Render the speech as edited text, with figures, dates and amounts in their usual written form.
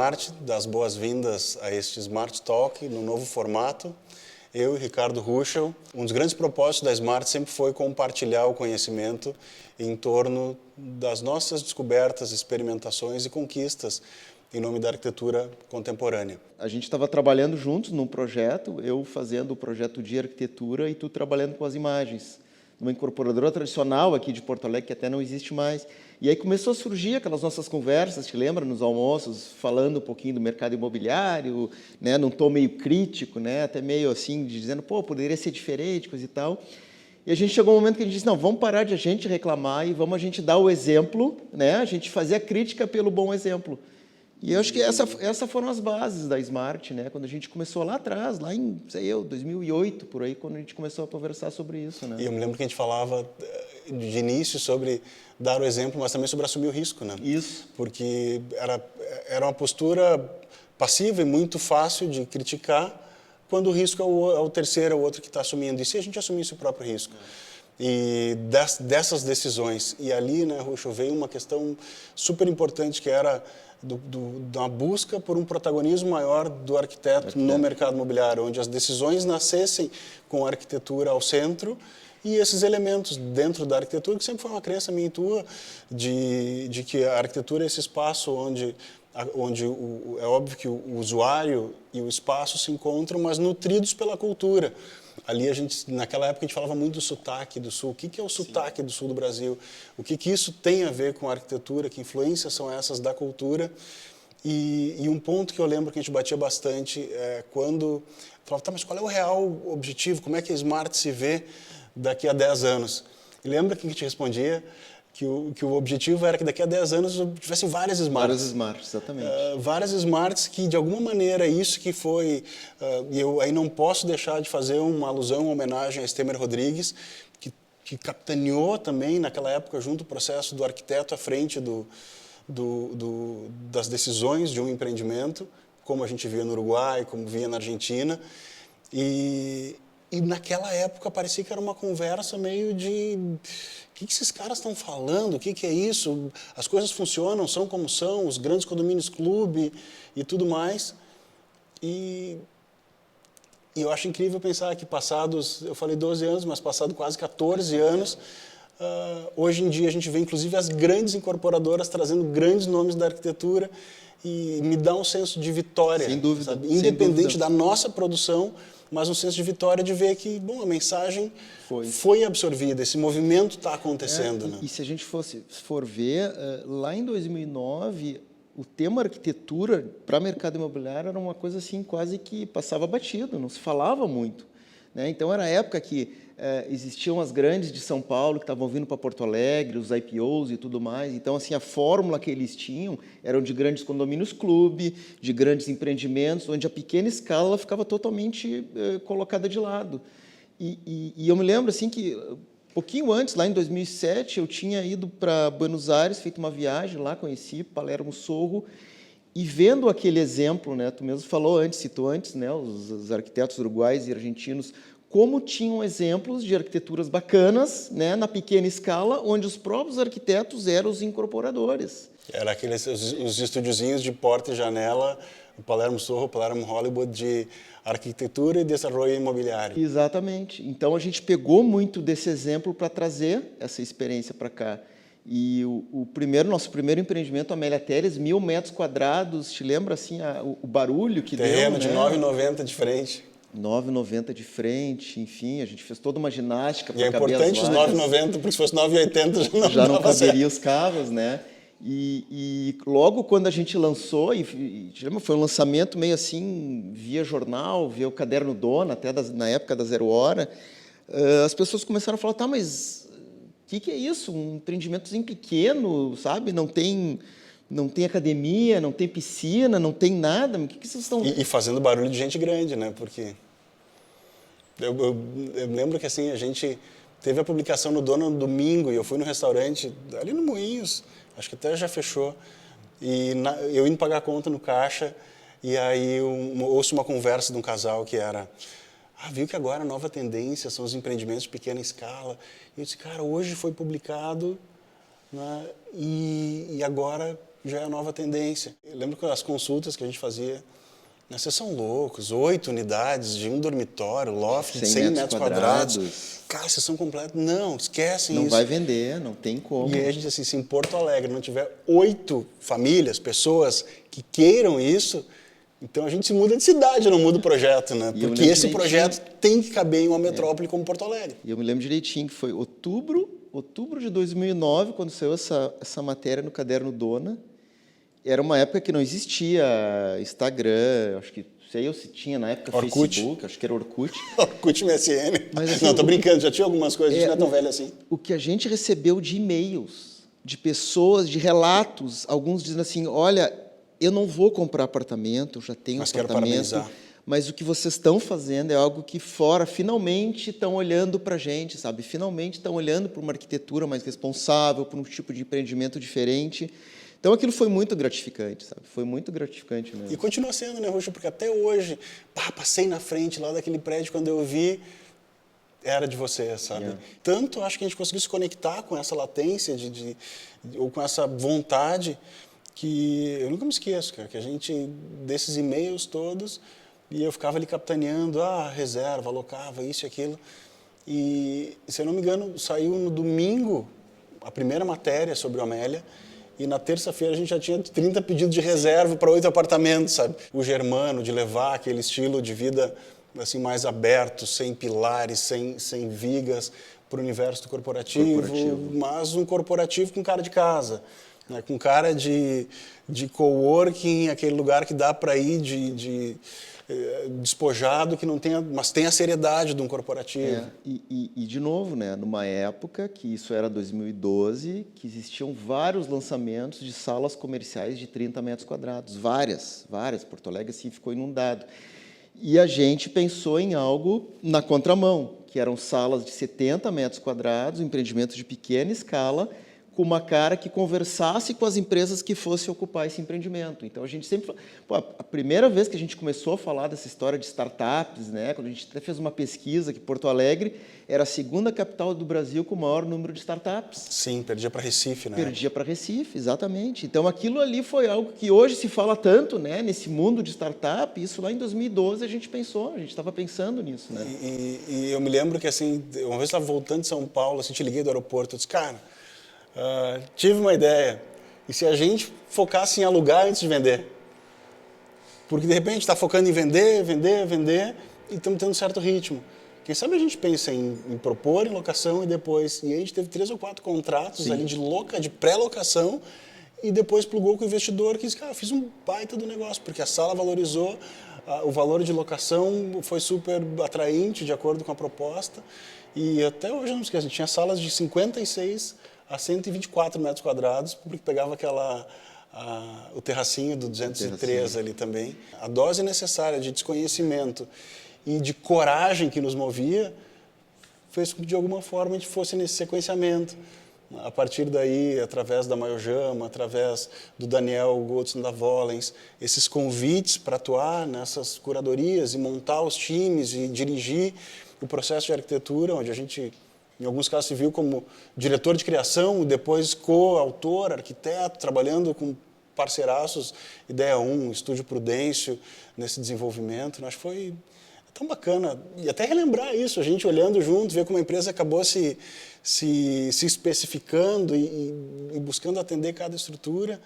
Smart, dar as boas-vindas a este Smart Talk no novo formato. Eu e Ricardo Ruschel. Um dos grandes propósitos da Smart sempre foi compartilhar o conhecimento em torno das nossas descobertas, experimentações e conquistas em nome da arquitetura contemporânea. A gente estava trabalhando juntos num projeto, eu fazendo o projeto de arquitetura e tu trabalhando com as imagens. Uma incorporadora tradicional aqui de Porto Alegre, que até não existe mais. E aí começou a surgir aquelas nossas conversas, te lembra, nos almoços, falando um pouquinho do mercado imobiliário, né, num tom meio crítico, né, até meio assim, dizendo, pô, poderia ser diferente, coisa e tal. E a gente chegou um momento que a gente disse, não, vamos parar de a gente reclamar e vamos a gente dar o exemplo, né, a gente fazer a crítica pelo bom exemplo. E eu acho que essa foram as bases da Smart, né? Quando a gente começou lá atrás, lá em, 2008, por aí, quando a gente começou a conversar sobre isso, né? E eu me lembro que a gente falava de início sobre dar o exemplo, mas também sobre assumir o risco, né? Isso. Porque era uma postura passiva e muito fácil de criticar, quando o risco é o terceiro, é o outro que está assumindo. E se a gente assumisse o próprio risco? E dessas decisões. E ali, né, Ruschel, veio uma questão super importante, que era da busca por um protagonismo maior do arquiteto no mercado imobiliário, onde as decisões nascessem com a arquitetura ao centro e esses elementos dentro da arquitetura, que sempre foi uma crença minha e tua, de que a arquitetura é esse espaço onde é óbvio que o usuário e o espaço se encontram, mas nutridos pela cultura. Ali naquela época a gente falava muito do sotaque do Sul. O que é o sotaque do Sul do Brasil? O que isso tem a ver com a arquitetura? Que influências são essas da cultura? E um ponto que eu lembro que a gente batia bastante é quando falava, tá, mas qual é o real objetivo? Como é que a Smart se vê daqui a 10 anos? E lembra que a gente respondia que o objetivo era que daqui a 10 anos tivessem várias Smarts. Várias Smarts, exatamente. Várias Smarts que, de alguma maneira, isso que foi... E eu aí não posso deixar de fazer uma alusão, uma homenagem a Stemer Rodrigues, que capitaneou também, naquela época, junto ao processo do arquiteto à frente das decisões de um empreendimento, como a gente via no Uruguai, como via na Argentina. E naquela época parecia que era uma conversa meio de... O que esses caras estão falando? O que é isso? As coisas funcionam, são como são, os grandes condomínios clube e tudo mais. E eu acho incrível pensar que passados, eu falei 12 anos, mas passado quase 14 anos, hoje em dia a gente vê inclusive as grandes incorporadoras trazendo grandes nomes da arquitetura e me dá um senso de vitória. Sem dúvida. Sabe? Independente da nossa produção, mas um senso de vitória de ver que, bom, a mensagem foi absorvida, esse movimento está acontecendo. Né? E se a gente for ver, lá em 2009, o tema arquitetura para mercado imobiliário era uma coisa assim, quase que passava batido, não se falava muito. Né? Então, era a época que existiam as grandes de São Paulo que estavam vindo para Porto Alegre, os IPOs e tudo mais. Então, assim, a fórmula que eles tinham eram de grandes condomínios clube, de grandes empreendimentos, onde a pequena escala ela ficava totalmente colocada de lado. E eu me lembro assim que, pouquinho antes, lá em 2007, eu tinha ido para Buenos Aires, feito uma viagem lá, conheci Palermo Sorro, e vendo aquele exemplo, né, tu mesmo citou antes, né, os arquitetos uruguaios e argentinos, como tinham exemplos de arquiteturas bacanas, né, na pequena escala, onde os próprios arquitetos eram os incorporadores. Era os estúdiozinhos de porta e janela, o Palermo Sorro, o Palermo Hollywood, de arquitetura e desenvolvimento imobiliário. Exatamente. Então, a gente pegou muito desse exemplo para trazer essa experiência para cá. E nosso primeiro empreendimento, Amélia Teles, 1.000 metros quadrados, te lembra assim, o barulho que Terreno deu? Terreno de né? 9,90 de frente. 9,90 de frente, enfim, a gente fez toda uma ginástica para caber as vagas. E é importante os 9,90, porque se fosse 9,80 já não caberia os carros, né? E logo quando a gente lançou, foi um lançamento meio assim, via jornal, via o Caderno Dona, até na época da Zero Hora, as pessoas começaram a falar, tá, mas o que é isso? Um empreendimentozinho pequeno, sabe? Não tem academia, não tem piscina, não tem nada. O que vocês estão... E fazendo barulho de gente grande, né? Porque eu lembro que assim, a gente teve a publicação no Dona no domingo e eu fui no restaurante, ali no Moinhos, acho que até já fechou, e eu indo pagar a conta no caixa, e aí ouço uma conversa de um casal que era... viu que agora a nova tendência são os empreendimentos de pequena escala. E eu disse, cara, hoje foi publicado, né, e agora já é a nova tendência. Eu lembro que as consultas que a gente fazia, vocês são loucos, 8 unidades de um dormitório, loft de 100 metros quadrados. Cara, vocês são completos. Não, esquecem isso. Não vai vender, não tem como. E aí a gente assim, se em Porto Alegre não tiver 8 famílias, pessoas que queiram isso, então a gente se muda de cidade, não muda o projeto, né? Porque esse projeto tem que caber em uma metrópole como Porto Alegre. E eu me lembro direitinho que foi outubro de 2009, quando saiu essa matéria no Caderno Dona. Era uma época que não existia Instagram, acho que sei eu se tinha na época Orkut. Facebook, acho que era Orkut. Orkut MSN. Mas, assim, não, tô brincando, já tinha algumas coisas, a gente não é tão velho assim. O que a gente recebeu de e-mails, de pessoas, de relatos, alguns dizendo assim, olha, eu não vou comprar apartamento, eu já tenho apartamento, mas o que vocês estão fazendo é algo que fora finalmente estão olhando para a gente, sabe? Finalmente estão olhando para uma arquitetura mais responsável, para um tipo de empreendimento diferente. Então, aquilo foi muito gratificante, sabe? Foi muito gratificante mesmo. E continua sendo, né, Ruxa? Porque até hoje, passei na frente lá daquele prédio, quando eu vi, era de você, sabe? Tanto acho que a gente conseguiu se conectar com essa latência, ou com essa vontade, que eu nunca me esqueço, cara, que a gente, desses e-mails todos, e eu ficava ali capitaneando, reserva, alocava, isso e aquilo. E, se eu não me engano, saiu no domingo a primeira matéria sobre o Amélia, e na terça-feira a gente já tinha 30 pedidos de reserva para 8 apartamentos, sabe? O Germano, de levar aquele estilo de vida assim, mais aberto, sem pilares, sem vigas, para o universo do corporativo, mas um corporativo com cara de casa, né? Com cara de coworking, aquele lugar que dá para ir despojado, que não tenha, mas tem a seriedade de um corporativo. E de novo, né, numa época que isso era 2012, que existiam vários lançamentos de salas comerciais de 30 metros quadrados, várias. Porto Alegre assim ficou inundado. E a gente pensou em algo na contramão, que eram salas de 70 metros quadrados, empreendimentos de pequena escala, com uma cara que conversasse com as empresas que fossem ocupar esse empreendimento. Então, a gente sempre... a primeira vez que a gente começou a falar dessa história de startups, né, quando a gente até fez uma pesquisa que Porto Alegre era a segunda capital do Brasil com o maior número de startups. Sim, perdia para Recife, né? Perdia para Recife, exatamente. Então, aquilo ali foi algo que hoje se fala tanto, né, nesse mundo de startup. Isso lá em 2012 a gente estava pensando nisso, né? E eu me lembro que, assim, uma vez eu estava voltando de São Paulo, assim, te liguei do aeroporto, eu disse, cara... tive uma ideia. E se a gente focasse em alugar antes de vender? Porque, de repente, está focando em vender, e estamos tendo um certo ritmo. Quem sabe a gente pensa em propor em locação e depois... E aí a gente teve 3 ou 4 contratos ali de pré-locação e depois plugou com o investidor que disse, cara, fiz um baita do negócio, porque a sala valorizou, o valor de locação foi super atraente, de acordo com a proposta. E até hoje, eu não me esqueço, a gente tinha salas de 56 a 124 metros quadrados, porque pegava o terracinho do 203 ali também. A dose necessária de desconhecimento e de coragem que nos movia fez com que, de alguma forma, a gente fosse nesse sequenciamento. A partir daí, através da Maiojama, através do Daniel Goldstein da Vollens, esses convites para atuar nessas curadorias e montar os times e dirigir o processo de arquitetura, onde a gente... Em alguns casos se viu como diretor de criação, depois coautor, arquiteto, trabalhando com parceiraços, Ideia 1, Estúdio Prudêncio, nesse desenvolvimento. Acho que foi tão bacana. E até relembrar isso, a gente olhando junto, ver como a empresa acabou se especificando e buscando atender cada estrutura.